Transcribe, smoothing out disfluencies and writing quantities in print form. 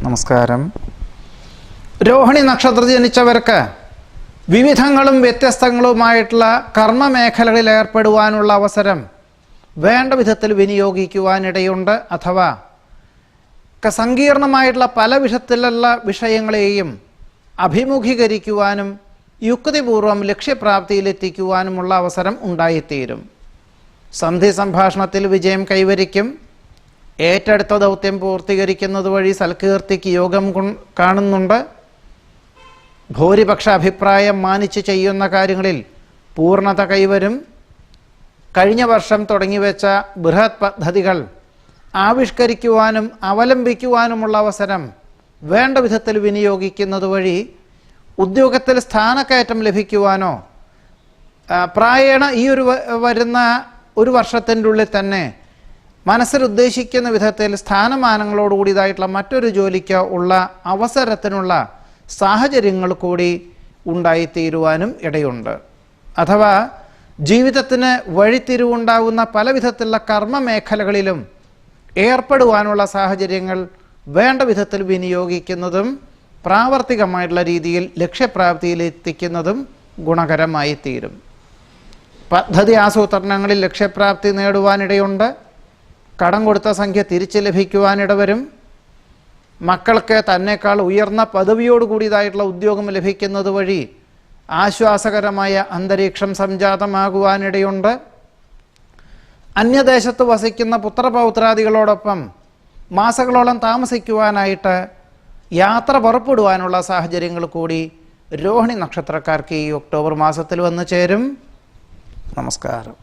നമസ്കാരം. രോഹിണി നക്ഷത്രത്തിൽ ജനിച്ചവർക്ക് വിവിധങ്ങളും വ്യത്യസ്തങ്ങളുമായിട്ടുള്ള കർമ്മമേഖലകളിൽ ഏർപ്പെടുവാനുള്ള അവസരം വേണ്ട വിധത്തിൽ വിനിയോഗിക്കുവാനിടയുണ്ട്. അഥവാ സങ്കീർണമായിട്ടുള്ള പല വിധത്തിലുള്ള വിഷയങ്ങളെയും അഭിമുഖീകരിക്കുവാനും യുക്തിപൂർവം ലക്ഷ്യപ്രാപ്തിയിലെത്തിക്കുവാനുമുള്ള അവസരം ഉണ്ടായിത്തീരും. സന്ധി സംഭാഷണത്തിൽ വിജയം കൈവരിക്കും. ഏറ്റെടുത്ത ദൗത്യം പൂർത്തീകരിക്കുന്നത് വഴി സൽകീർത്തിക്ക് യോഗം കാണുന്നുണ്ട്. ഭൂരിപക്ഷ അഭിപ്രായം മാനിച്ച് ചെയ്യുന്ന കാര്യങ്ങളിൽ പൂർണ്ണത കൈവരും. കഴിഞ്ഞ വർഷം തുടങ്ങിവെച്ച ബൃഹത് പദ്ധതികൾ ആവിഷ്കരിക്കുവാനും അവലംബിക്കുവാനുമുള്ള അവസരം വേണ്ട വിധത്തിൽ വിനിയോഗിക്കുന്നത് വഴി ഉദ്യോഗത്തിൽ സ്ഥാനക്കയറ്റം ലഭിക്കുവാനോ പ്രായേണ ഈ വരുന്ന ഒരു വർഷത്തിൻ്റെ ഉള്ളിൽ തന്നെ മനസ്സിലുദ്ദേശിക്കുന്ന വിധത്തിൽ സ്ഥാനമാനങ്ങളോടുകൂടിയതായിട്ടുള്ള മറ്റൊരു ജോലിക്ക് ഉള്ള അവസരത്തിനുള്ള സാഹചര്യങ്ങൾ കൂടി ഉണ്ടായിത്തീരുവാനും ഇടയുണ്ട്. അഥവാ ജീവിതത്തിന് വഴിത്തിരിവുണ്ടാകുന്ന പല വിധത്തിലുള്ള കർമ്മമേഖലകളിലും ഏർപ്പെടുവാനുള്ള സാഹചര്യങ്ങൾ വേണ്ട വിധത്തിൽ വിനിയോഗിക്കുന്നതും പ്രാവർത്തികമായിട്ടുള്ള രീതിയിൽ ലക്ഷ്യപ്രാപ്തിയിലെത്തിക്കുന്നതും ഗുണകരമായി തീരും. പദ്ധതി ആസൂത്രണങ്ങളിൽ ലക്ഷ്യപ്രാപ്തി നേടുവാനിടയുണ്ട്. കടം കൊടുത്ത സംഖ്യ തിരിച്ചു ലഭിക്കുവാനിടവരും. മക്കൾക്ക് തന്നെക്കാൾ ഉയർന്ന പദവിയോടുകൂടിയതായിട്ടുള്ള ഉദ്യോഗം ലഭിക്കുന്നത് വഴി ആശ്വാസകരമായ അന്തരീക്ഷം സംജാതമാകുവാനിടയുണ്ട്. അന്യദേശത്ത് വസിക്കുന്ന പുത്രപൗത്രാദികളോടൊപ്പം മാസങ്ങളോളം താമസിക്കുവാനായിട്ട് യാത്ര പുറപ്പെടുവാനുള്ള സാഹചര്യങ്ങൾ കൂടി രോഹിണി നക്ഷത്രക്കാർക്ക് ഈ ഒക്ടോബർ മാസത്തിൽ വന്നു ചേരും. നമസ്കാരം.